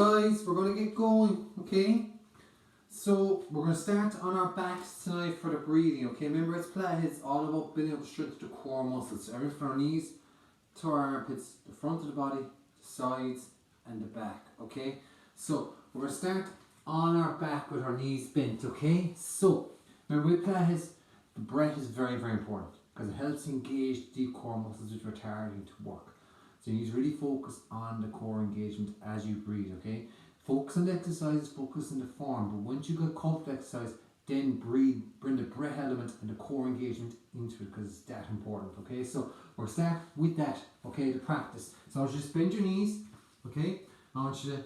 guys, we're going to get going, okay? So we're going to start on our backs tonight for the breathing, okay? Remember, it's Pilates, all about building up the strength of the core muscles. So everything from our knees to our armpits, the front of the body, the sides and the back, okay? So we're going to start on our back with our knees bent, okay? So remember, with Pilates, the breath is very, very important because it helps engage deep core muscles which are targeting to work. So you need to really focus on the core engagement as you breathe, okay? Focus on the exercises, focus on the form, but once you get comfortable exercise, then breathe, bring the breath element and the core engagement into it because it's that important, okay? So we'll start with that, okay, the practice. So I want you to bend your knees, okay? I want you to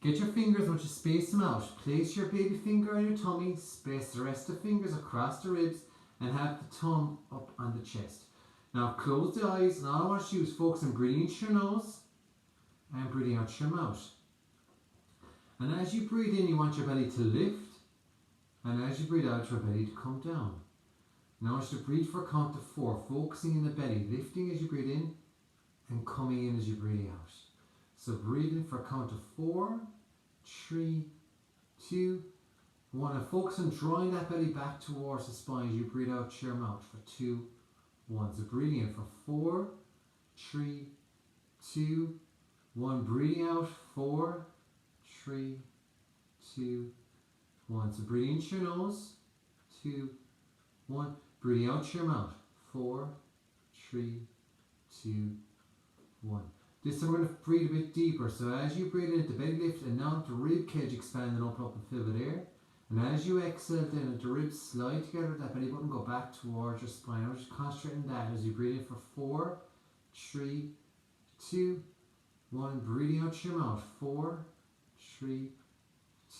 get your fingers, I want you to space them out. Place your baby finger on your tummy, space the rest of the fingers across the ribs, and have the thumb up on the chest. Now close the eyes, and all I want you to do is focus on breathing into your nose and breathing out your mouth. And as you breathe in, you want your belly to lift, and as you breathe out, your belly to come down. Now I want you to breathe for a count of 4, focusing in the belly, lifting as you breathe in, and coming in as you breathe out. So breathe in for a count of 4, 3, 2, 1, and focus on drawing that belly back towards the spine as you breathe out your mouth for 2, 1. So breathing in for 4, 3, 2, 1. Breathing out 4, 3, 2, 1. So breathing into your nose, 2, 1. Breathing out your mouth, 4, 3, 2, 1. This time we're going to breathe a bit deeper. So as you breathe in, the belly lift, and now the rib cage expand and open up and fill with air. And as you exhale, then the ribs slide together, that belly button go back towards your spine. I'm just concentrating on that as you breathe in for 4, 3, 2, 1. Breathing out your mouth, 4, 3,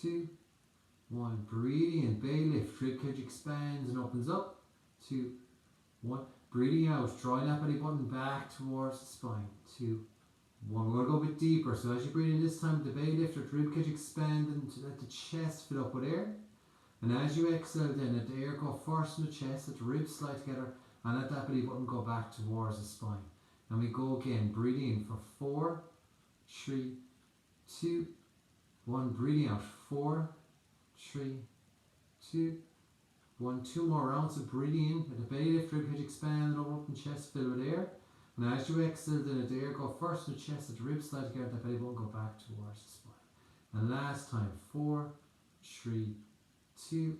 2, 1. Breathing in, belly lift, rib cage expands and opens up, 2, 1. Breathing out, drawing that belly button back towards the spine, 2, 1. We're going to go a bit deeper. So as you breathe in this time, the belly lift, the rib cage expand and let the chest fill up with air. And as you exhale, then let the air go first in the chest, let the ribs slide together, and let that belly button go back towards the spine. And we go again, breathing in for 4, 3, 2, 1. Breathing out, 4, 3, 2, 1. 2 more rounds of breathing in, let the belly lift, rib cage expand and open up and chest fill with air. And as you exhale, then let the air go first in the chest, let the ribs slide together, the belly button go back towards the spine. And last time, 4, 3, 2,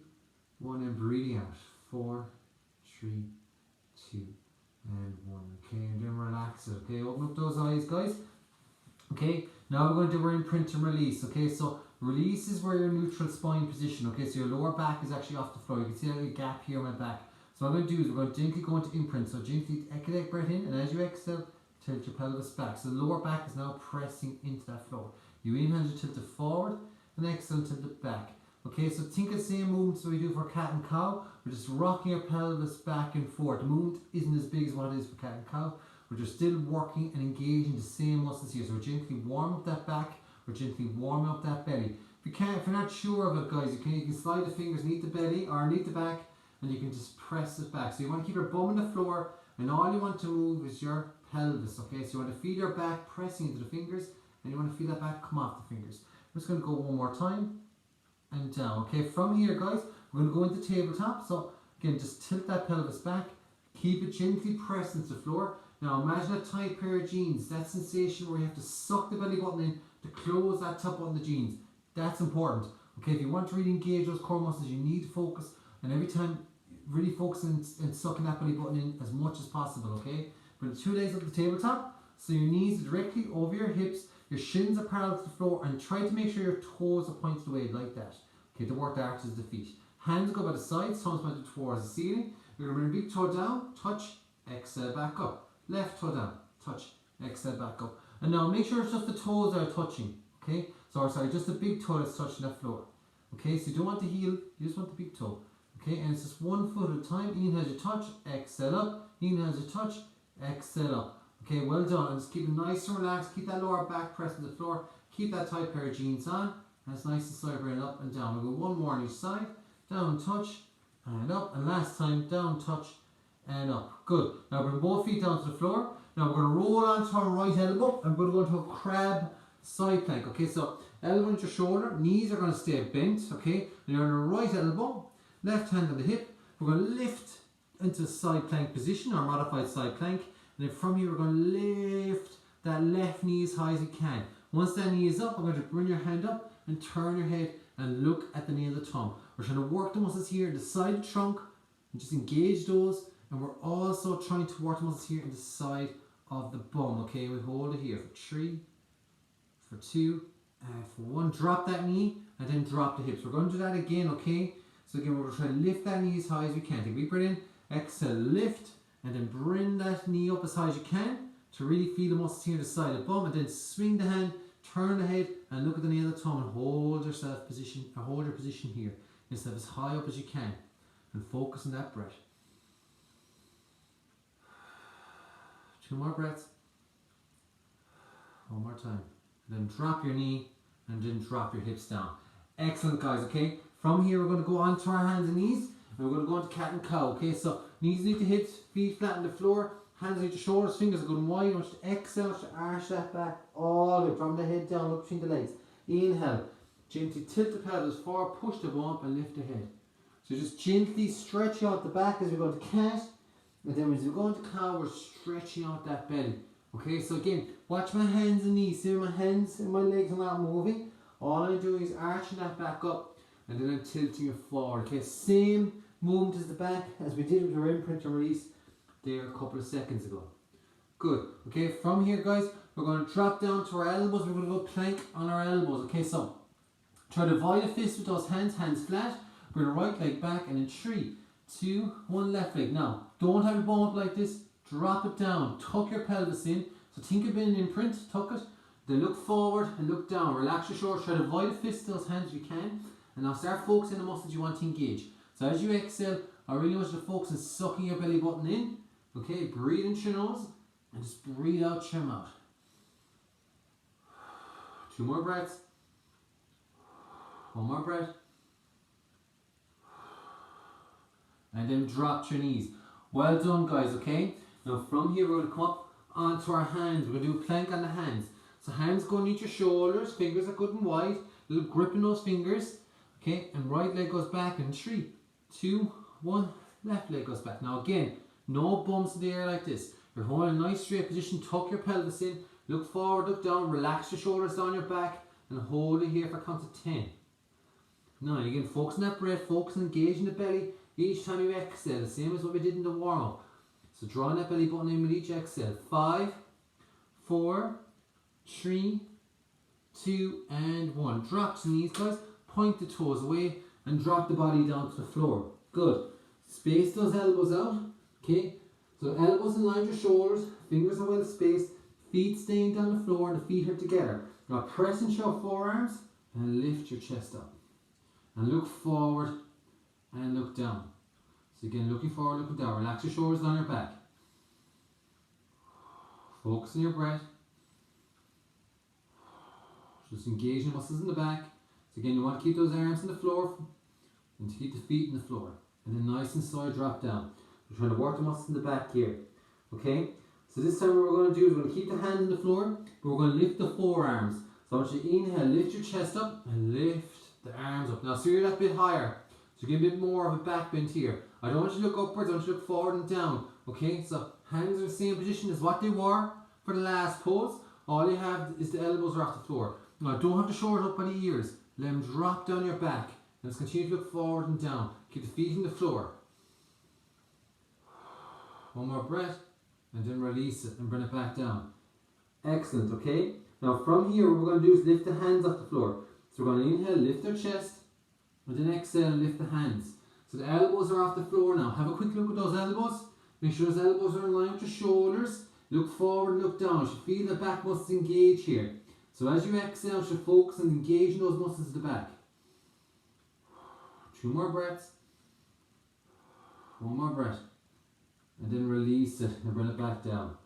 1, and breathing out, 4, 3, 2, and 1. Okay, and then relax it. Okay, open up those eyes, guys. Okay, now we're going to do our imprint and release. Okay, so release is where your neutral spine position. Okay, so your lower back is actually off the floor. You can see that little gap here on my back. So what I'm going to do is we're going to gently go into imprint. So gently take breath in, and as you exhale, tilt your pelvis back. So the lower back is now pressing into that floor. You inhale, you tilt it forward, and exhale, tilt it back. Okay, so think of the same movements we do for cat and cow. We're just rocking your pelvis back and forth. The movement isn't as big as what it is for cat and cow. We're just still working and engaging the same muscles here. So we're gently warm up that back. We're gently warming up that belly. If you're not sure of it, guys, you can slide the fingers underneath the belly or underneath the back, and you can just press it back. So you want to keep your bum on the floor, and all you want to move is your pelvis. Okay, so you want to feel your back pressing into the fingers, and you want to feel that back come off the fingers. I'm just going to go one more time and down. Okay, from here, guys, we're going to go into tabletop. So again, just tilt that pelvis back, keep it gently pressed into the floor. Now imagine a tight pair of jeans, that sensation where you have to suck the belly button in to close that top button of the jeans. That's important. Okay, if you want to really engage those core muscles, you need to focus, and every time really focus on sucking that belly button in as much as possible. Okay, bring the 2 legs up the tabletop, so your knees are directly over your hips, your shins are parallel to the floor, and try to make sure your toes are pointed away like that. Okay, to work the arches of the feet. Hands go by the sides, thumbs pointed towards the ceiling. We're going to bring a big toe down, touch, exhale, back up. Left toe down, touch, exhale, back up. And now make sure it's just the toes that are touching. Okay, sorry, just the big toe that's touching that floor. Okay, so you don't want the heel, you just want the big toe. Okay, and it's just 1 foot at a time. Inhale as you touch, exhale up. Inhale as you touch, exhale up. Okay, well done. And just keep it nice and relaxed. Keep that lower back pressed to the floor. Keep that tight pair of jeans on. And it's nice and sober up and down. We'll go one more on each side. Down, touch, and up. And last time, down, touch, and up. Good. Now bring both feet down to the floor. Now we're going to roll onto our right elbow and we're going to go into a crab side plank. Okay, so elbow into your shoulder, knees are going to stay bent, okay? And you're on your right elbow, left hand on the hip. We're going to lift into side plank position or modified side plank. And then from here, we're going to lift that left knee as high as you can. Once that knee is up, I'm going to bring your hand up and turn your head and look at the nail of the thumb. We're trying to work the muscles here in the side of the trunk and just engage those. And we're also trying to work the muscles here in the side of the bum. Okay, we hold it here for 3, for 2, and for 1. Drop that knee and then drop the hips. We're going to do that again, okay? So again, we're going to try to lift that knee as high as we can. Take a deep breath in, exhale, lift, and then bring that knee up as high as you can to really feel the muscles here in the side of the bum. And then swing the hand, turn the head, and look at the nail of the thumb and hold yourself position, or hold your position here. Yourself as high up as you can, and focus on that breath. 2 more breaths. 1 more time. And then drop your knee and then drop your hips down. Excellent, guys, okay? From here, we're going to go on to our hands and knees. And we're going to go into cat and cow, okay? So, knees underneath the hips, feet flat on the floor, hands underneath the shoulders, fingers are going wide. I want you to exhale, I want you to arch that back all the way from the head down, up between the legs. Inhale. Gently tilt the pelvis forward, push the bum up and lift the head. So just gently stretch out the back as we go into cat. And then as we go into cow, we're stretching out that belly. Okay, so again, watch my hands and knees. See my hands and my legs are not moving. All I'm doing is arching that back up and then I'm tilting it forward. Okay, same movement as the back as we did with our imprint and release there a couple of seconds ago. Good. Okay, from here, guys, we're going to drop down to our elbows. We're going to go plank on our elbows. Okay, so try to divide a fist with those hands, hands flat. Bring the right leg back and in 3, 2, 1, left leg. Now, don't have your bum up like this. Drop it down. Tuck your pelvis in. So think of an imprint. Tuck it. Then look forward and look down. Relax your shoulders. Try to divide a fist with those hands if you can. And now start focusing on the muscles you want to engage. So as you exhale, I really want you to focus on sucking your belly button in. Okay, breathe in through your nose and just breathe out through your mouth. 2 more breaths. 1 more breath. And then drop your knees. Well done, guys, okay? Now from here, we're going to come up onto our hands. We're going to do a plank on the hands. So hands go underneath your shoulders, fingers are good and wide. Little grip in those fingers. Okay, and right leg goes back in 3, 2, 1. Left leg goes back. Now again, no bumps in the air like this. You're holding a nice straight position. Tuck your pelvis in. Look forward, look down. Relax your shoulders down your back. And hold it here for a count of 10. Now again, focus on that breath. Focus on engaging the belly. Each time you exhale, the same as what we did in the warm-up. So drawing that belly button in with each exhale. 5, 4, 3, 2, and 1. Drop the knees, guys. Point the toes away and drop the body down to the floor. Good. Space those elbows out. Okay. So elbows in line with your shoulders. Fingers are well spaced. Feet staying down the floor and the feet are together. Now press into your forearms and lift your chest up. And look forward and look down. So again, looking forward, looking down. Relax your shoulders down your back. Focus on your breath. Just engaging muscles in the back. So again, you want to keep those arms on the floor and to keep the feet on the floor. And then nice and slow drop down. We're trying to work the muscles in the back here. Okay? So this time what we're going to do is we're going to keep the hand on the floor, but we're going to lift the forearms. So I want you to inhale, lift your chest up and lift the arms up. Now so you're that bit higher. So get a bit more of a back bend here. I don't want you to look upwards, I want you to look forward and down. Okay, so hands are in the same position as what they were for the last pose. All you have is the elbows are off the floor. Now don't have the shoulders up by the ears. Let them drop down your back. Let's continue to look forward and down. Keep the feet on the floor. 1 more breath. And then release it and bring it back down. Excellent, okay? Now from here, what we're going to do is lift the hands off the floor. So we're going to inhale, lift our chest. And then exhale, lift the hands. So the elbows are off the floor now. Have a quick look at those elbows. Make sure those elbows are in line with your shoulders. Look forward and look down. You should feel the back muscles engage here. So as you exhale, you should focus on engaging those muscles at the back. 2 more breaths. 1 more breath. And then release it and bring it back down.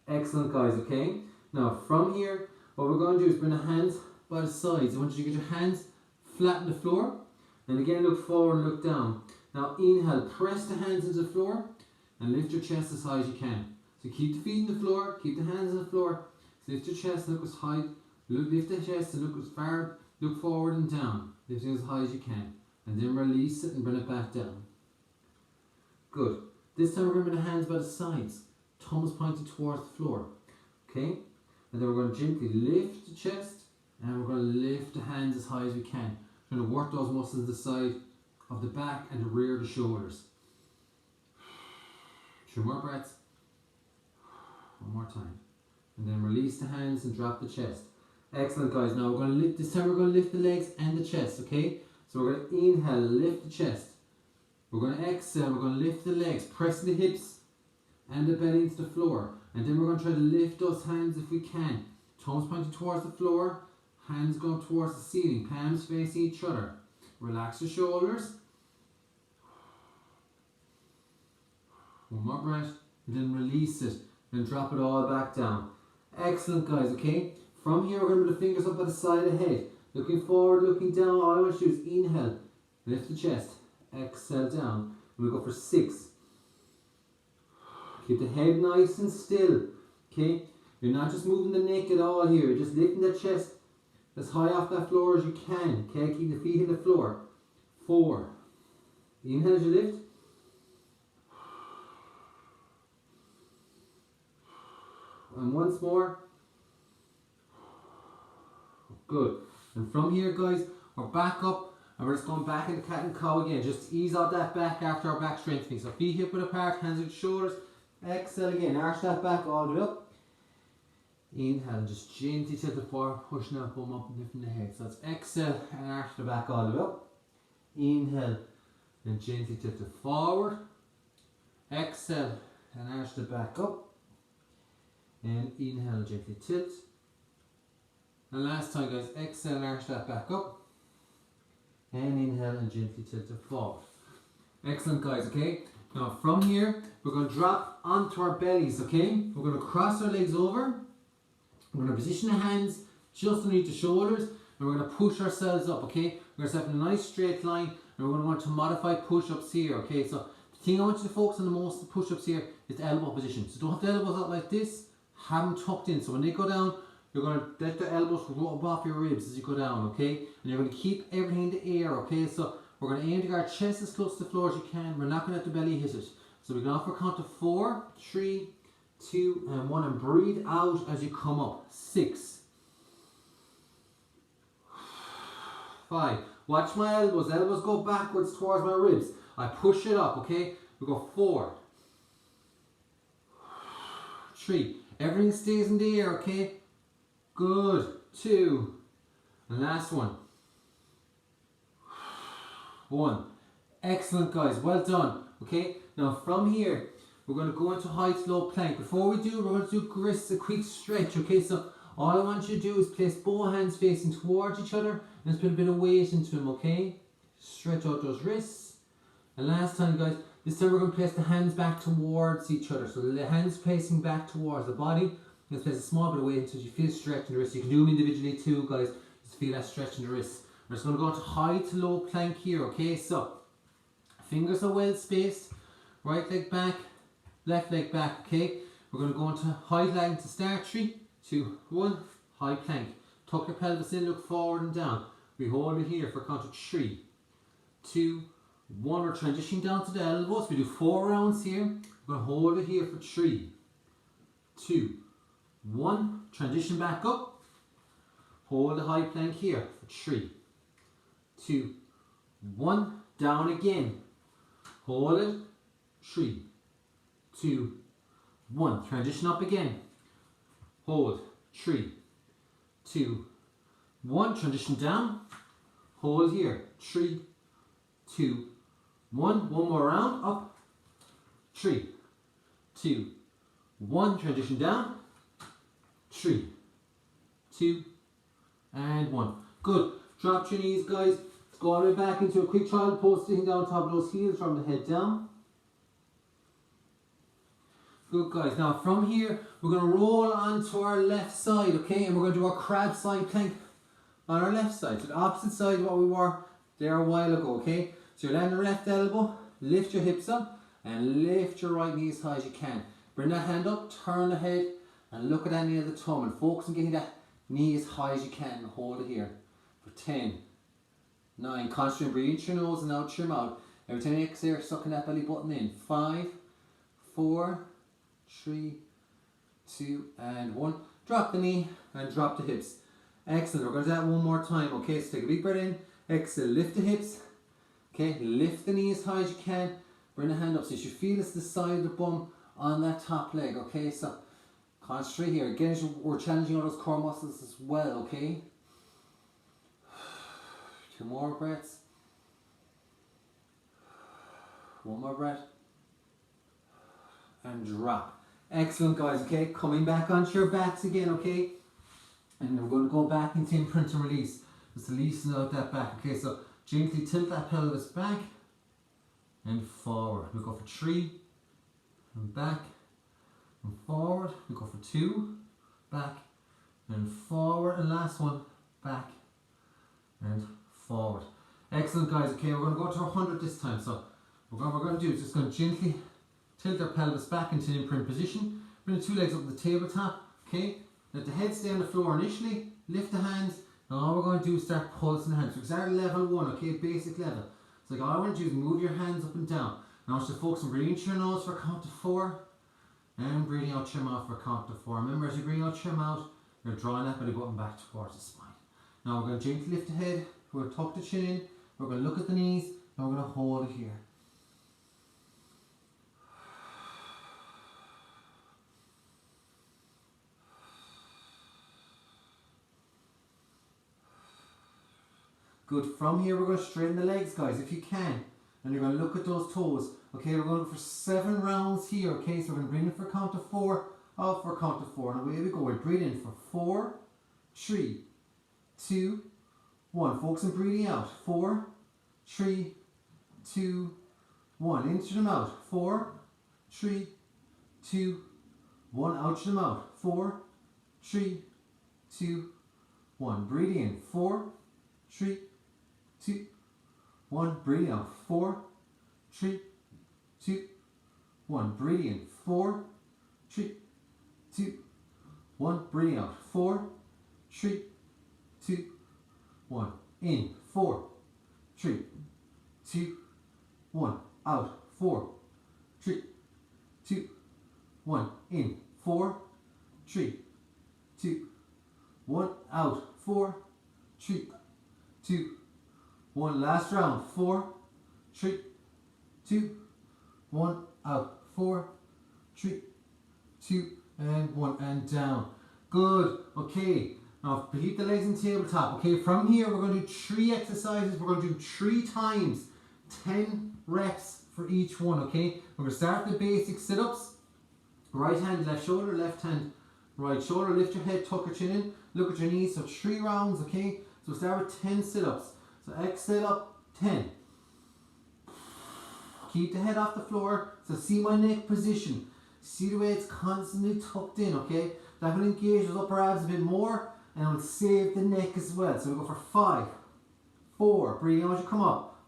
Excellent, guys, okay? Now from here, what we're going to do is bring the hands by the sides. I want you to get your hands flat on the floor. And again, look forward and look down. Now inhale, press the hands into the floor and lift your chest as high as you can. So keep the feet on the floor, keep the hands on the floor. So lift your chest and look as high Lift the chest and look forward and down, lifting as high as you can. And then release it and bring it back down. Good. This time we're going to bring the hands by the sides, thumbs pointed towards the floor. Okay? And then we're going to gently lift the chest and we're going to lift the hands as high as we can. We're going to work those muscles on the side of the back and the rear of the shoulders. 2 more breaths. 1 more time. And then release the hands and drop the chest. Excellent, guys. Now we're going to lift, this time we're going to lift the legs and the chest, okay? So we're going to inhale, lift the chest. We're going to exhale, we're going to lift the legs, pressing the hips and the belly into the floor. And then we're going to try to lift those hands if we can. Thumbs pointing towards the floor, hands going towards the ceiling, palms facing each other. Relax the shoulders. 1 more breath, and then release it. Then drop it all back down. Excellent, guys, okay? From here, we're going to put the fingers up at the side of the head. Looking forward, looking down. All I want you to do is inhale, lift the chest, exhale down. And we go for 6. Keep the head nice and still, okay? You're not just moving the neck at all here. You're just lifting the chest as high off that floor as you can, okay? Keep the feet in the floor. 4. Inhale as you lift. And once more. Good. And from here, guys, we're back up and we're just going back into cat and cow again. Just ease out that back after our back strengthening. So feet hip width apart, hands at the shoulders. Exhale again. Arch that back all the way up. Inhale and just gently tilt the forward, pushing that bum up and lifting the head. So that's exhale and arch the back all the way up. Inhale and gently tilt it forward. Exhale and arch the back up. And inhale and gently tilt. And last time, guys, exhale and arch that back up. And inhale and gently tilt it forward. Excellent, guys, okay? Now from here, we're going to drop onto our bellies, okay? We're going to cross our legs over. We're going to position the hands just underneath the shoulders. And we're going to push ourselves up, okay? We're going to set up a nice straight line. And we're going to want to modify push-ups here, okay? So the thing I want you to focus on the most, the push-ups here, is the elbow position. So don't have the elbows out like this. Have them tucked in. So when they go down, you're going to let the elbows rub off your ribs as you go down, okay? And you're going to keep everything in the air, okay? So we're going to aim to get our chest as close to the floor as you can. We're not going to let the belly hit it. So we go off for a count of 4, 3, 2, and 1. And breathe out as you come up. 6. 5. Watch my elbows. Elbows go backwards towards my ribs. I push it up, okay? We go 4. 3. Everything stays in the air, okay? Good. 2. And last one. 1. Excellent, guys. Well done. Okay? Now from here, we're going to go into high to low plank. Before we do, we're going to do a quick stretch. Okay? So all I want you to do is place both hands facing towards each other and just put a bit of weight into them. Okay? Stretch out those wrists. And last time, guys, this time we're going to place the hands back towards each other. So the hands facing back towards the body. Just place a small bit of weight until you feel stretch in the wrist. You can do them individually too, guys. Just feel that stretch in the wrist. We're just going to go into high to low plank here, okay? So, fingers are well spaced. Right leg back, left leg back, okay? We're going to go into high plank to start. 3, 2, 1, high plank. Tuck your pelvis in, look forward and down. We hold it here for a count of 3, 2, 1. We're transitioning down to the elbows. We do 4 rounds here. We're going to hold it here for 3, 2, 1. Transition back up. Hold the high plank here for 3, 2, 1. Down again. Hold it. 3, 2, 1. Transition up again. Hold. 3, 2, 1. Transition down. Hold here. 3, 2, 1. One more round. Up. 3, 2, 1. Transition down. 3, 2, and 1. Good. Drop your knees, guys. Let's go all the way back into a quick child pose, sitting down on top of those heels from the head down. Good, guys. Now from here, we're going to roll onto our left side, okay? And we're going to do our crab side plank on our left side. So the opposite side of what we were there a while ago, okay? So you're landing the left elbow, lift your hips up, and lift your right knee as high as you can. Bring that hand up, turn the head, and look at that nail of the thumb, and focus on getting that Knee as high as you can, hold it here for 10, 9, concentrate, breathe through your nose and out through your mouth. Every time you exhale, sucking that belly button in. 5, 4, 3, 2, and 1. Drop the knee and drop the hips. Excellent. We're going to do that one more time. Okay, so take a big breath in. Exhale, lift the hips. Okay, lift the knee as high as you can. Bring the hand up so you should feel it's the side of the bum on that top leg. Okay, so concentrate here. Again, we're challenging all those core muscles as well. Okay, 2 more breaths. 1 more breath. And drop. Excellent, guys. Okay, coming back onto your backs again. Okay, and we're going to go back into imprint and release. Just loosen out that back. Okay, so gently tilt that pelvis back and forward. We'll go for 3 and back and forward. We'll go for 2, back and forward, and last one, back and forward. Excellent, guys. Okay, we're going to go to 100 this time. So what we're going to do is just going to gently tilt our pelvis back into the imprint position. Bring the 2 legs up to the tabletop. Okay, let the head stay on the floor initially. Lift the hands. And all we're going to do is start pulsing the hands. So we start at level 1, okay, basic level. So like all I want to do is move your hands up and down. Now I want you to focus on breathing through your nose for a count to 4. And breathing out through your mouth for a count to 4. Remember, as you breathe out through your mouth, you're drawing that belly button back towards the spine. Now we're going to gently lift the head. We're going to tuck the chin in. We're going to look at the knees. And we're going to hold it here. Good. From here, we're going to straighten the legs, guys, if you can. And you're going to look at those toes. Okay, we're going for 7 rounds here. Okay, so we're going to bring it for a count of 4, out for a count of 4. And away we go. We breathe in for 4, 3, 2, 1. Focus on breathing out. 4, 3, 2, 1. In through the mouth. 4, 3, 2, 1. Out through the mouth. 4, 3, 2, 1. Breathe in. 4, 3, 2, 1. Breathe out. 4, 3, 2, 1. Breathe in. 4, 3, 2, 1. Breathe out. 4, 3, 2, 1. In. 4, 3, 2, 1. Out. 4, 3, 2, 1. In. 4, 3, 2, 1. Out. 4, 3, 2, 1. Last round. 4, 3, 2, 1. Out. 4, 3, 2, and 1. And down. Good. Okay. Now keep the legs in tabletop. Okay. From here, we're going to do 3 exercises. We're going to do 3 times 10 reps for each one. Okay. We're going to start with the basic sit-ups. Right hand, left shoulder, left hand, right shoulder. Lift your head, tuck your chin in. Look at your knees. So 3 rounds. Okay. So we'll start with 10 sit-ups. So exhale up, 10. Keep the head off the floor. So see my neck position. See the way it's constantly tucked in, okay? That will engage those upper abs a bit more and it will save the neck as well. So we'll go for 5, 4, breathe out as you come up.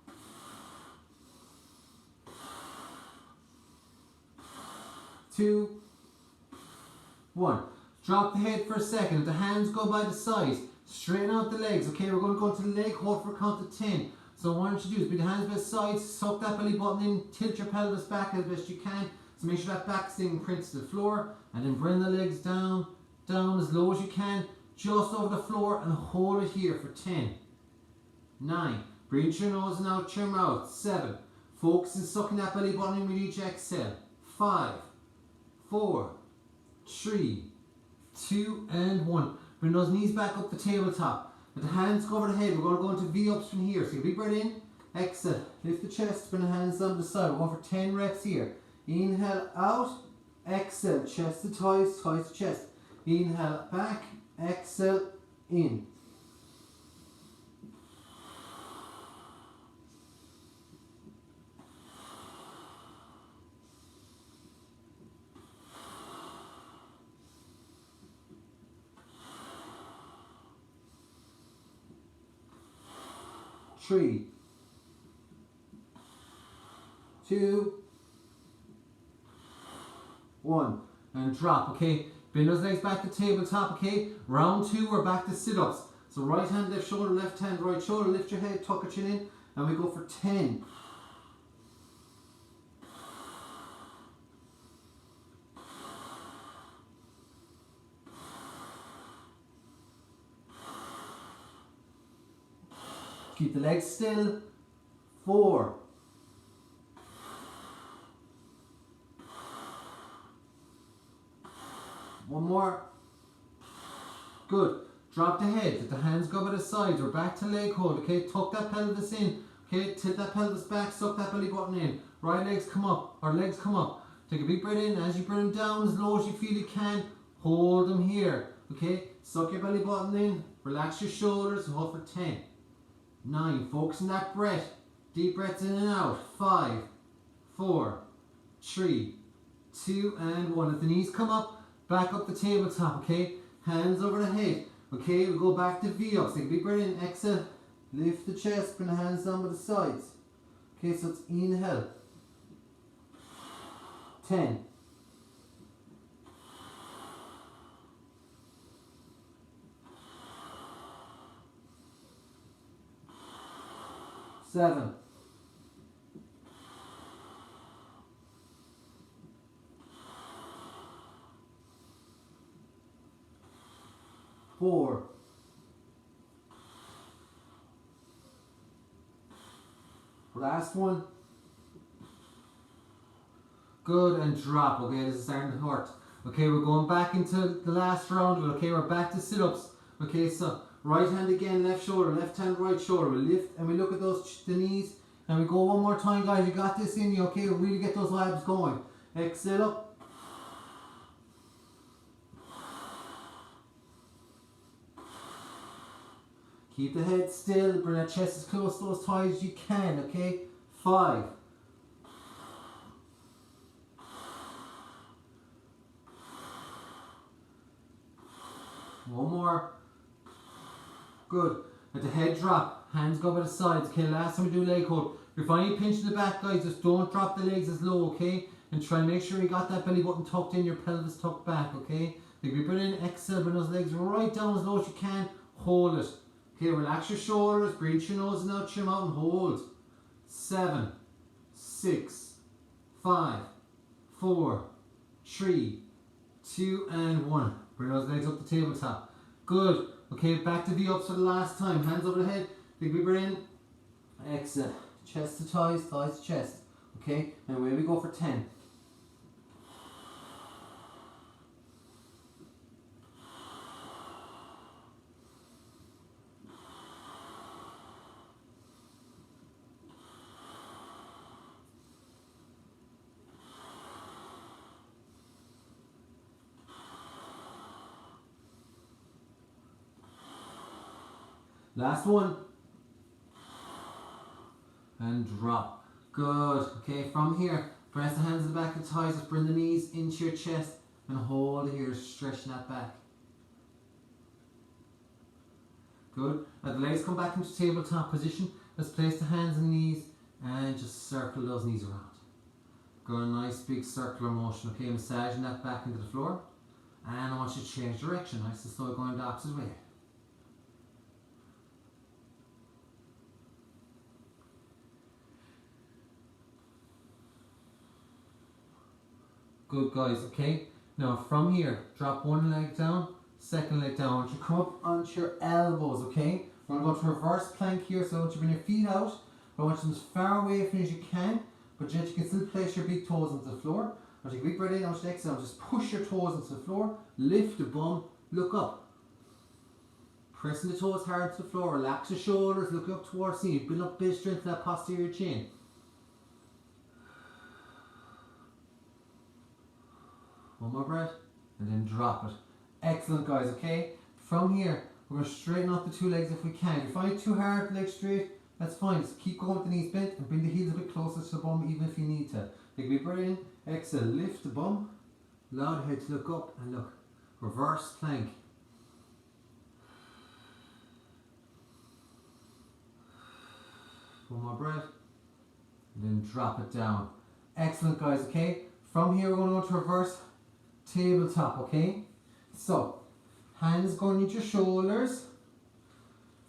2, 1. Drop the head for a second. If the hands go by the sides, straighten out the legs. Okay, we're going to go to the leg hold for a count of 10. So what I want you to do is bring the hands by the sides, suck that belly button in, tilt your pelvis back as best you can. So make sure that back staying prints to the floor, and then bring the legs down, down as low as you can, just over the floor, and hold it here for 10, 9, breathe through your nose and out through your mouth, 7, focus on sucking that belly button in with each exhale, 5, 4, 3, 2, and 1. Bring those knees back up the tabletop. Let the hands go over the head. We're going to go into V-ups from here. So big breath in, exhale, lift the chest, bring the hands down to the side. We're going for 10 reps here. Inhale out, exhale, chest to thighs, thighs to chest. Inhale back, exhale in. Three, 2, 1, and drop. Okay, Bend those legs back to tabletop, okay? Round 2, we're back to sit-ups. So right hand, left shoulder, left hand, right shoulder, lift your head, tuck your chin in, and we go for 10. Keep the legs still. 4. One more. Good. Drop the head. Let the hands go by the sides. We're back to leg hold. Okay, tuck that pelvis in. Okay, tilt that pelvis back. Suck that belly button in. Right legs come up. Or legs come up. Take a big breath in. As you bring them down as low as you feel you can, hold them here. Okay, suck your belly button in. Relax your shoulders. Hold for 10. 9. Focus on that breath. Deep breaths in and out. 5, 4, 3, 2, and 1. Let the knees come up. Back up the tabletop, okay? Hands over the head. Okay, we go back to V-ups. Take a big breath in, exhale. Lift the chest, bring the hands down by the sides. Okay, so it's inhale. 10. 7. 4. 'Last one. Good, and drop. Okay, this is starting to hurt. Okay, we're going back into the last round of it. Okay, we're back to sit-ups. Okay, so right hand again, left shoulder, left hand, right shoulder. We lift and we look at the knees, and we go one more time, guys. You got this in you. Okay, really get those abs going. Exhale up. Keep the head still, bring that chest as close to those thighs as you can, okay? 5. 1 more. Good. Let the head drop, hands go by the sides, okay? Last time we do leg hold. If you're finding pinch in the back, guys, just don't drop the legs as low, okay? And try and make sure you got that belly button tucked in, your pelvis tucked back, okay? If you bring in, exhale, bring those legs right down as low as you can, hold it. Okay, relax your shoulders, breathe through your nose and out through your mouth and hold. 7, 6, 5, 4, 3, 2, and 1. Bring those legs up the tabletop. Good. Okay, back to V-ups for the last time. Hands over the head. Big breath in. Exhale. Chest to thighs, thighs to chest. Okay, and away we go for 10. 'Last one. And drop. Good. Okay, from here, press the hands to the back of the thighs, just bring the knees into your chest and hold it here, stretching that back. Good. Now the legs come back into tabletop position. Let's place the hands and knees and just circle those knees around. Go a nice big circular motion, okay, massaging that back into the floor. And I want you to change direction, nice and slow, going the opposite way. Good, guys, okay? Now from here, drop one leg down, second leg down. I want you to come up onto your elbows, okay? We're going to go to reverse plank here, so I want you to bring your feet out. I want you to as far away from you as you can, but yet you can still place your big toes onto the floor. I want you to take a big breath in, I want you to exhale, just push your toes onto the floor, lift the bum, look up. Pressing the toes hard to the floor, relax your shoulders, look up towards the knee, build up bit strength to that posterior chin. One more breath, and then drop it. Excellent, guys, okay? From here, we're going to straighten out the two legs if we can. If you find it too hard, legs straight, that's fine. Just keep going with the knees bent and bring the heels a bit closer to the bum even if you need to. Take a big breath in, exhale, lift the bum, allow the head to look up and look. Reverse plank. One more breath, and then drop it down. Excellent, guys, okay? From here, we're going to go to reverse tabletop, okay? So, hands going into your shoulders.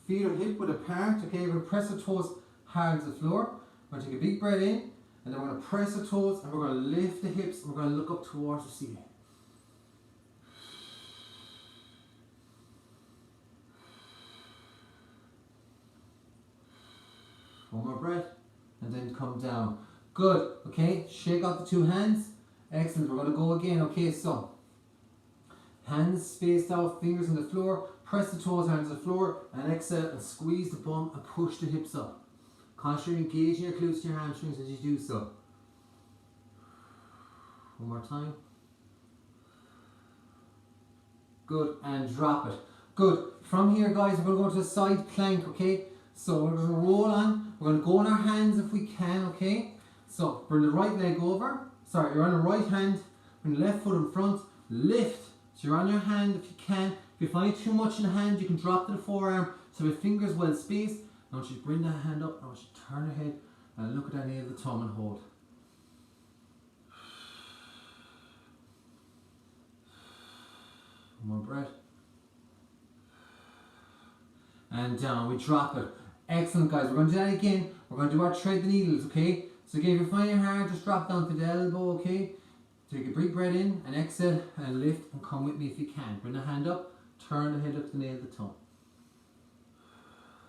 Feet are hip width apart. Okay, we're going to press the toes hard to the floor. We're going to take a big breath in, and then we're going to press the toes, and we're going to lift the hips, and we're going to look up towards the ceiling. One more breath, and then come down. Good, okay, shake out the two hands. Excellent, we're going to go again, okay, so hands spaced out, fingers on the floor, press the toes hard to the floor, and exhale and squeeze the bum and push the hips up. Constantly engaging your glutes and your hamstrings as you do so. One more time. Good, and drop it. Good, from here guys, we're going to go to the side plank, okay? So we're going to roll on, we're going to go on our hands if we can, okay? So bring the right leg over, sorry, you're on the right hand, bring the left foot in front, lift. So you're on your hand if you can. If you find too much in the hand, you can drop to the forearm so the fingers well spaced. I want you to bring that hand up, I want you to turn your head and look at that nail of the thumb and hold. One more breath. And down, we drop it. Excellent guys, we're going to do that again. We're going to do our thread the needles, okay? So again, if you find it hard, just drop down to the elbow, okay? Take a big breath in and exhale and lift and come with me if you can. Bring the hand up, turn the head up to the nail of the thumb.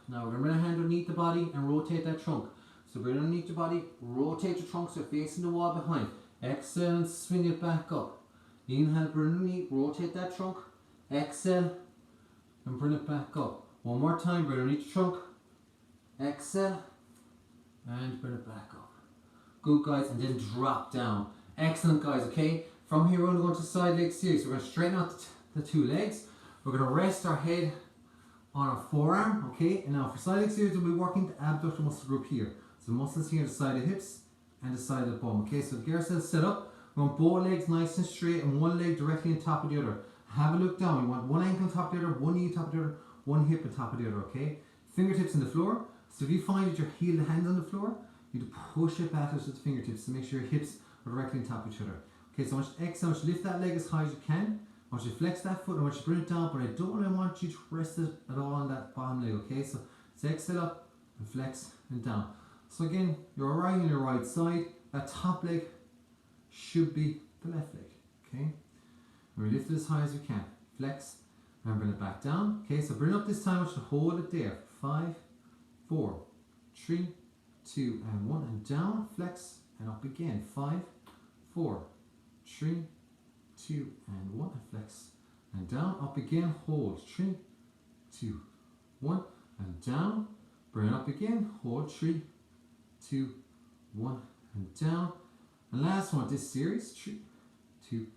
Now we're going to bring the hand underneath the body and rotate that trunk. So bring it underneath the body, rotate the trunk so you're facing the wall behind. Exhale and swing it back up. Inhale, bring it underneath, rotate that trunk. Exhale and bring it back up. One more time, bring it underneath the trunk. Exhale and bring it back up. Good guys, and then drop down. Excellent guys, okay? From here we're going to go into side leg series. We're going to straighten out the two legs. We're going to rest our head on our forearm, okay? And now for side leg series, we'll be working the abductor muscle group here. So the muscles here, the side of the hips and the side of the bum, okay? So get ourselves set up. We want both legs nice and straight and one leg directly on top of the other. Have a look down. We want one ankle on top of the other, one knee on top of the other, one hip on top of the other, okay? Fingertips on the floor. So if you find that your heel and hands on the floor, you need to push it back with the fingertips to make sure your hips are directly on top of each other. Okay, so I want you to exhale, I want you to lift that leg as high as you can. I want you to flex that foot, I want you to bring it down, but I don't really want you to rest it at all on that bottom leg, okay? So exhale up and flex and down. So again, you're lying on your right side, that top leg should be the left leg, okay? And we lift it as high as you can. Flex and bring it back down. Okay, so bring it up this time, I want you to hold it there. 5, 4, 3, 2, and 1, and down, flex, and up again. 5, 4, 3, 2, and 1, and flex, and down, up again, hold, 3, 2, 1, and down, bring it up again, hold, 3, 2, 1, and down, and last one, this series, 3, 2,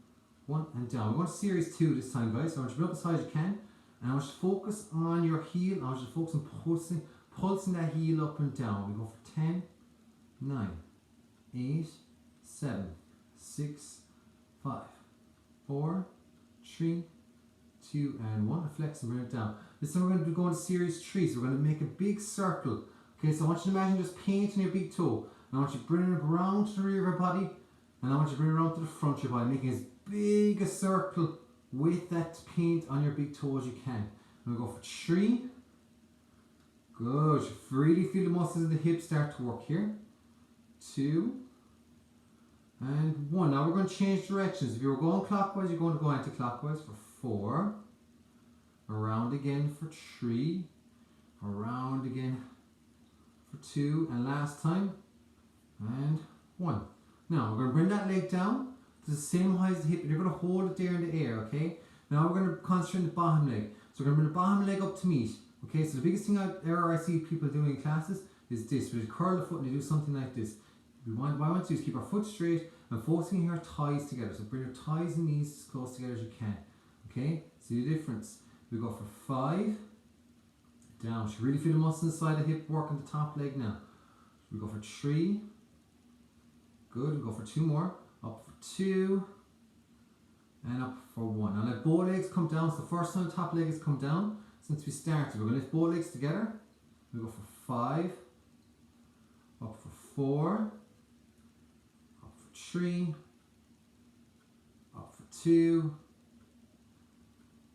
1, and down. We want series 2 this time, guys, so I want you to bring up as high as you can, and I want you to focus on your heel, I want you to focus on pulsing that heel up and down. We go for 10, 9, 8, 7, 6, 5, 4, 3, 2, and 1. And flex and bring it down. This time we're going to go into series 3. So we're going to make a big circle. Okay, so I want you to imagine just painting your big toe. And I want you to bring it around to the rear of your body. And I want you to bring it around to the front of your body, making as big a circle with that paint on your big toe as you can. And we go for 3. Good. You really feel the muscles of the hips start to work here. 2. And 1. Now we're going to change directions. If you were going clockwise, you're going to go anti-clockwise for 4. Around again for 3. Around again for 2. And last time. And 1. Now we're going to bring that leg down to the same height as the hip. You're going to hold it there in the air, okay? Now we're going to concentrate on the bottom leg. So we're going to bring the bottom leg up to meet. Okay, so the biggest thing I see people doing in classes is this. We curl the foot and they do something like this. What I want to do is keep our foot straight and focusing here our thighs together. So bring your thighs and knees as close together as you can. Okay, see the difference. We go for 5. Down. You should really feel the muscle inside the hip working the top leg now. We go for 3. Good. We go for 2 more. Up for 2. And up for 1. Now let both legs come down. So the first time the top leg has come down since we started. We're going to lift both legs together. We go for 5. Up for 4. 3, up for 2,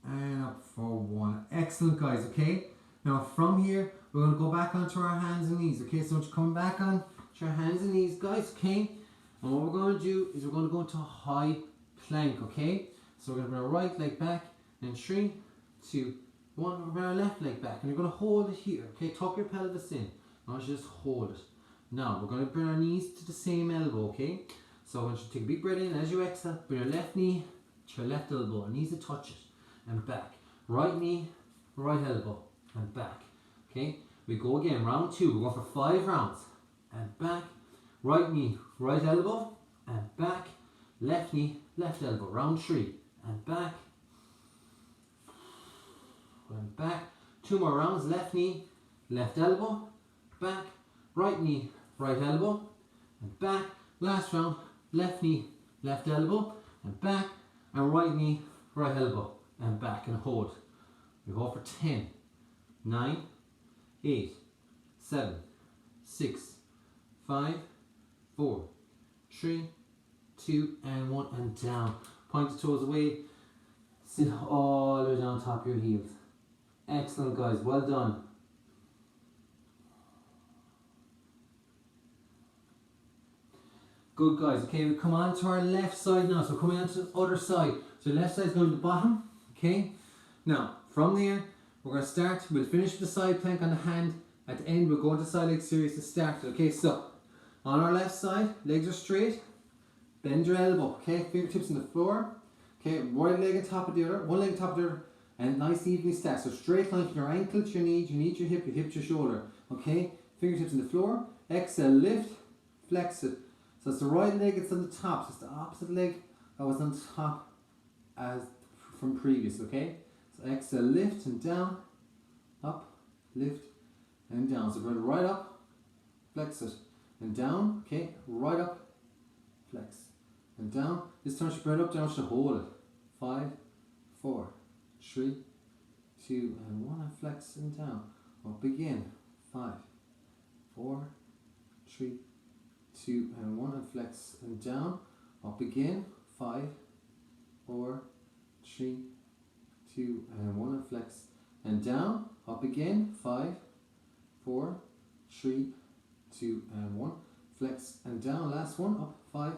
and up for 1. Excellent, guys, okay? Now from here, we're going to go back onto our hands and knees, okay? So once you come back on to your hands and knees, guys, okay? And what we're going to do is we're going to go into a high plank, okay? So we're going to bring our right leg back, and 3, 2, 1, we're bring our left leg back, and you're going to hold it here, okay? Tuck your pelvis in. I want you to just hold it. Now, we're going to bring our knees to the same elbow, okay? So I want you to take a big breath in. As you exhale, bring your left knee to your left elbow. It needs to touch it. And back. Right knee, right elbow. And back. Okay? We go again. Round 2. We're going for 5 rounds. And back. Right knee, right elbow. And back. Left knee, left elbow. Round 3. And back. And back. 2 more rounds. Left knee, left elbow. Back. Right knee, right elbow. And back. Last round. Left knee, left elbow, and back, and right knee, right elbow, and back, and hold. We go for 10, 9, 8, 7, 6, 5, 4, 3, 2, and 1, and down. Point the toes away, sit all the way down top of your heels. Excellent, guys, well done. Good, guys. Okay, we come on to our left side now. So we're coming on to the other side. So the left side is going to the bottom. Okay. Now, from there, we're going to start. We'll finish with the side plank on the hand. At the end, we'll go into side leg series to start. Okay, so on our left side, legs are straight. Bend your elbow. Okay, fingertips on the floor. Okay, right leg on top of the other. One leg on top of the other. And nice evenly stacked. So straight line from your ankle to your knee to your hip to your shoulder. Okay, fingertips on the floor. Exhale, lift, flex it. So it's the right leg, it's on the top. So it's the opposite leg that was on top as from previous, okay? So exhale, lift and down, up, lift and down. So bring it right up, flex it, and down, okay? Right up, flex, and down. This time spread up, down, should hold it. 5, 4, 3, 2, and 1, and flex and down. Up again. 5, 4, 3, 2, and 1, and flex and down. Up again. 5, 4, 3, 2, and 1, and flex and down. Up again. 5, 4, 3, 2, and 1. Flex and down. Last one. Up. 5,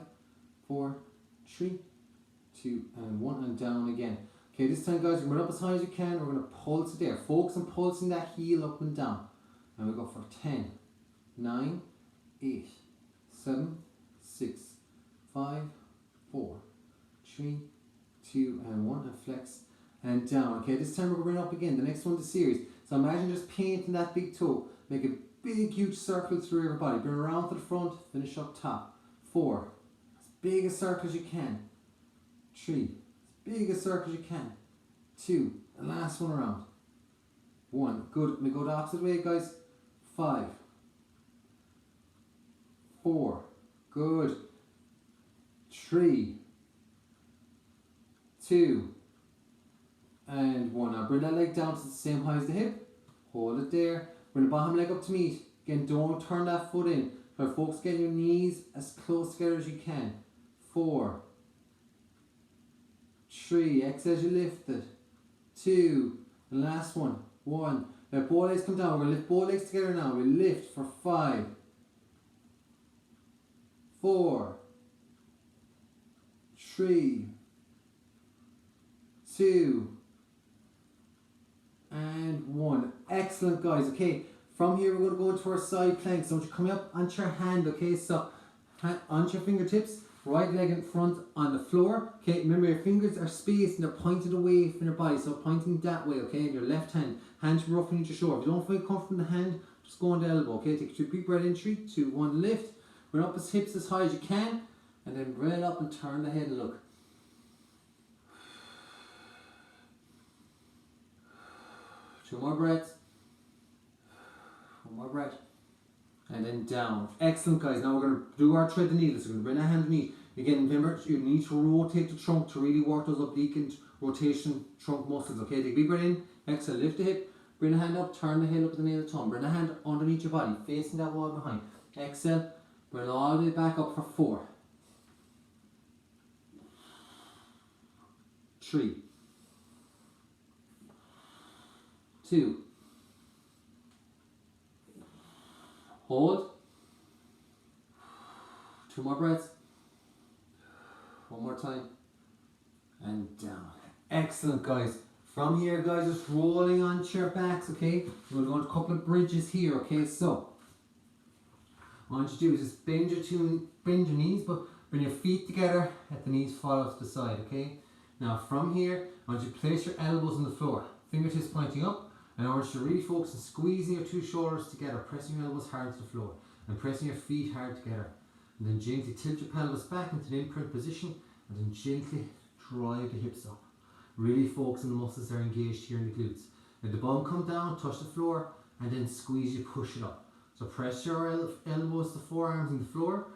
4, 3, 2, and 1, and down again. Okay, this time, guys, we're going up as high as you can. We're going to pulse it there. Focus on pulsing that heel up and down. And we go for 10, 9, 8, 7, 6, 5, 4, 3, 2, and 1, and flex and down. Okay, this time we're going up again. The next one's a series. So imagine just painting that big toe. Make a big, huge circle through your body. Bring it around to the front. Finish up top. 4, as big a circle as you can. 3, as big a circle as you can. 2, and last one around. 1, good. We go the opposite way, guys. 5, 4, good. 3, 2, and 1. Now bring that leg down to the same height as the hip. Hold it there. Bring the bottom leg up to meet. Again, don't turn that foot in. Try to focus getting your knees as close together as you can. 4, 3, exhale as you lift it. 2, and last one. 1. Let both legs come down. We're going to lift both legs together now. We lift for 5, 4, 3, 2, and 1. Excellent, guys. Okay, from here we're going to go into our side plank. So you're coming up onto your hand, okay? So onto your fingertips, right leg in front on the floor. Okay, remember your fingers are spaced and they're pointed away from your body. So pointing that way, okay? And your left hand, hands should be roughly into your shoulder. If you don't feel comfortable in the hand, just go on the elbow, okay? Take a big breath in, 3, 2, 1, lift. Bring up his hips as high as you can, and then bring it up and turn the head and look. 2 more breaths. 1 more breath. And then down. Excellent, guys. Now we're going to do our thread the needle. So we're going to bring our hand underneath. Again, remember, you need to rotate the trunk to really work those oblique and rotation trunk muscles. Okay, take a big breath in. Exhale, lift the hip. Bring the hand up, turn the head up with the nail of the thumb. Bring the hand underneath your body, facing that wall behind. Exhale. Bring it all the way back up for 4, 3, 2. Hold. 2 more breaths. 1 more time. And down. Excellent, guys. From here, guys, just rolling onto your backs, okay? We're going to go a couple of bridges here, okay? So, what I want you to do is just bend your knees, but bring your feet together, let the knees fall off to the side, okay? Now, from here, I want you to place your elbows on the floor, fingertips pointing up, and I want you to really focus on squeezing your 2 shoulders together, pressing your elbows hard to the floor, and pressing your feet hard together. And then gently tilt your pelvis back into the imprint position, and then gently drive the hips up. Really focus on the muscles that are engaged here in the glutes. Let the bum come down, touch the floor, and then squeeze you, push it up. So press your elbows, the forearms on the floor,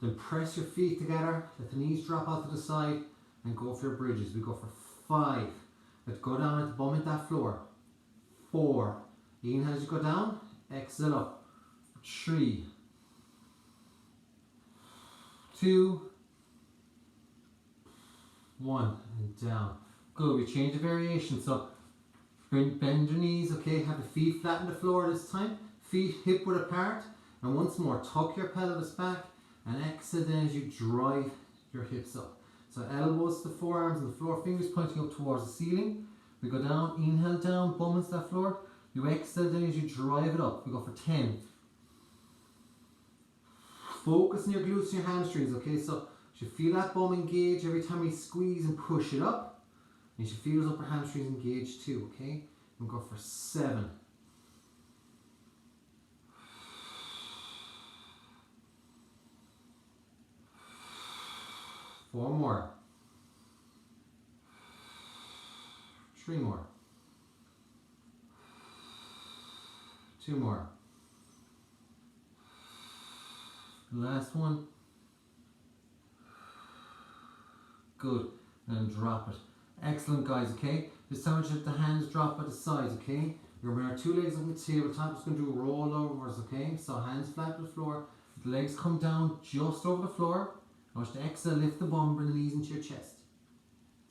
then press your feet together, let the knees drop out to the side, and go for your bridges. We go for 5. Let's go down, let the bum hit that floor. 4. Inhale as you go down, exhale up. 3. 2. 1. And down. Good, we change the variation. So bend your knees, okay? Have the feet flat on the floor this time. Feet hip width apart. And once more, tuck your pelvis back and exhale then as you drive your hips up. So elbows to the forearms and the floor, fingers pointing up towards the ceiling. We go down, inhale down, bum into that floor. You exhale then as you drive it up. We go for 10. Focus on your glutes and your hamstrings, okay? So you should feel that bum engage every time we squeeze and push it up. You should feel those upper hamstrings engaged too, okay? We'll go for 7. 4 more. 3 more. 2 more. Last one. Good. And drop it. Excellent, guys, okay? This time just the hands drop at the sides, okay? You're going to bring our 2 legs on the tabletop. Just going to do rollovers, okay? So hands flat to the floor. The legs come down just over the floor. I want you to exhale, lift the bum, bring the knees into your chest.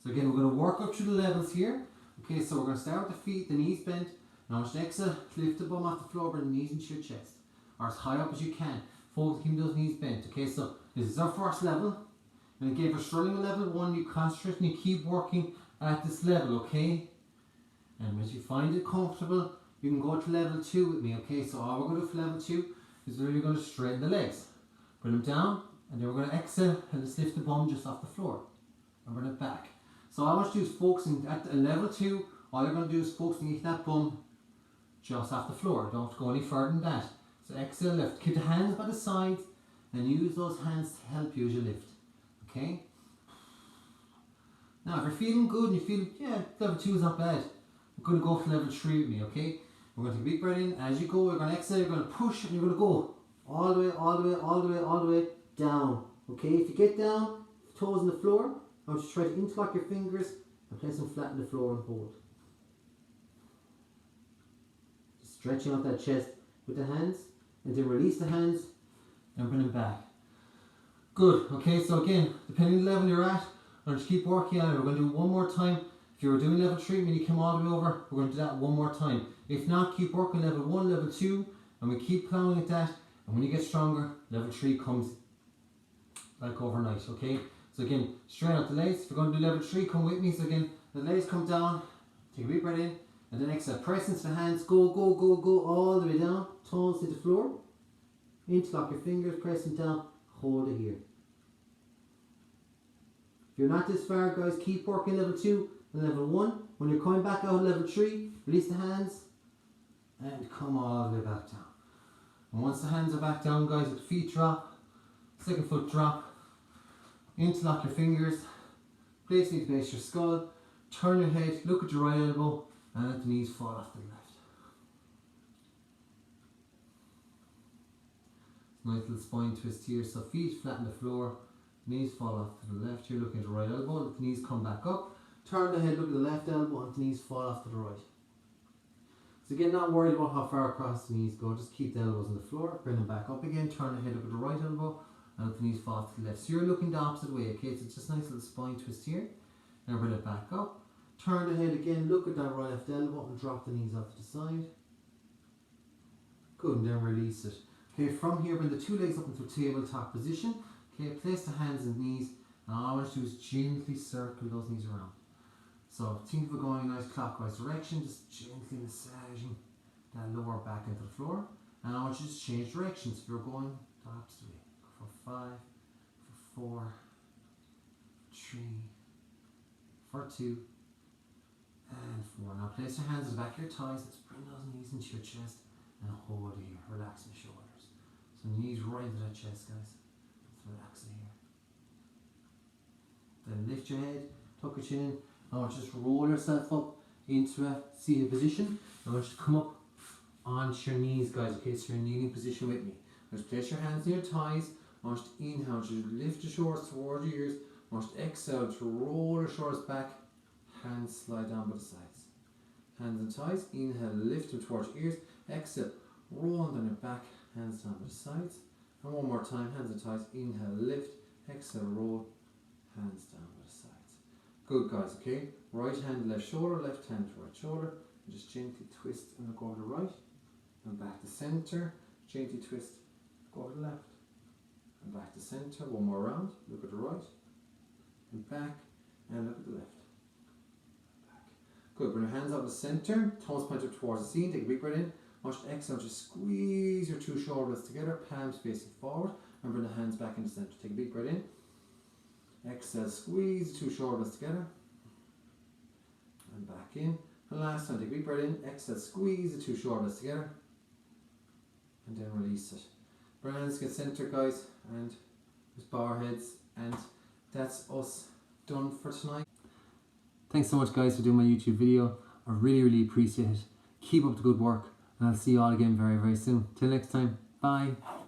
So again, we're going to work up through the levels here. Okay, so we're going to start with the feet, the knees bent. And I want you to exhale, lift the bum off the floor, bring the knees into your chest. Or as high up as you can. Focus, keep those knees bent. Okay, so this is our first level. And again, for starting with level 1, you concentrate and you keep working at this level, okay? And as you find it comfortable, you can go to level 2 with me, okay? So all we're going to do for level 2 is we're really going to straighten the legs. Bring them down, and then we're going to exhale and just lift the bum just off the floor. And bring it back. So all I want you to do is focusing at level 2, all you're going to do is focusing on that bum just off the floor. Don't have to go any further than that. So exhale, lift. Keep the hands by the sides and use those hands to help you as you lift. Okay? Now, if you're feeling good and you feel, yeah, level 2 is not bad, we're going to go for level 3 with me, okay? We're going to take a big breath in. As you go, you're going to exhale, you're going to push, and you're going to go all the way, all the way, all the way, all the way down. Okay? If you get down, toes on the floor, I want you to try to interlock your fingers and place them flat on the floor and hold. Just stretching out that chest with the hands, and then release the hands and bring them back. Good. Okay, so again, depending on the level you're at, I'll just keep working on it. We're going to do one more time. If you were doing level 3 and you come all the way over, we're going to do that one more time. If not, keep working level 1, level 2, and we keep plowing at that. And when you get stronger, level 3 comes like overnight, okay? So again, straighten out the legs. If you're going to do level 3, come with me. So again, the legs come down, take a big breath in, and then exhale. Press into the hands, go, go, go, go, all the way down. Toes to the floor. Interlock your fingers, press them down, hold it here. If you're not this far, guys, keep working level 2 and level 1. When you're coming back out of level 3, release the hands and come all the way back down. And once the hands are back down, guys, the feet drop, second foot drop, interlock your fingers, place knee to base your skull, turn your head, look at your right elbow, and let the knees fall off to the left. Nice little spine twist here, so feet flat on the floor, knees fall off to the left. Here, looking at the right elbow, let the knees come back up. Turn the head, look at the left elbow, and the knees fall off to the right. So again, not worried about how far across the knees go, just keep the elbows on the floor, bring them back up again, turn the head, look at the right elbow, and let the knees fall off to the left. So you're looking the opposite way, okay? So it's just a nice little spine twist here. Now bring it back up. Turn the head again, look at that right left elbow and drop the knees off to the side. Good, and then release it. Okay, from here bring the two legs up into tabletop position. Okay, place the hands and knees, and all I want you to do is gently circle those knees around. So think of it going in a nice clockwise direction, just gently massaging that lower back into the floor. And I want you to just change directions. If you're going the opposite way, go for 5, for 4, 3, for 2, and 4. Now place your hands at the back of your thighs. Let's bring those knees into your chest and hold it here. Relax the shoulders. So knees right into that chest, guys. Let's relax it here. Then lift your head, tuck your chin in. Now just roll yourself up into a seated position. I want you to come up onto your knees, guys. Okay, so you're in kneeling position with me. Just place your hands near your thighs. I want you to inhale to lift your shoulders towards your ears. I want you to exhale to roll your shoulders back. Hands slide down by the sides. Hands and thighs. Inhale, lift them towards your ears. Exhale, roll down your back. Hands down by the sides. And one more time. Hands and thighs. Inhale, lift. Exhale, roll. Hands down by the sides. Good, guys. Okay. Right hand, left shoulder. Left hand, right shoulder. And just gently twist and look over the right. And back to center. Gently twist. Go to the left. And back to center. One more round. Look at the right. And back. And look at the left. Good, bring your hands out of the centre, toes point up towards the ceiling, take a big breath in. Watch the exhale, just squeeze your two shoulders together, palms facing forward, and bring the hands back in the centre. Take a big breath in. Exhale, squeeze the two shoulders together. And back in. And last time, take a big breath in. Exhale, squeeze the two shoulders together. And then release it. Bring hands get centre, guys, and just bow our heads. And that's us done for tonight. Thanks so much, guys, for doing my YouTube video. I really appreciate it. Keep up the good work, and I'll see you all again very soon. Till next time, bye.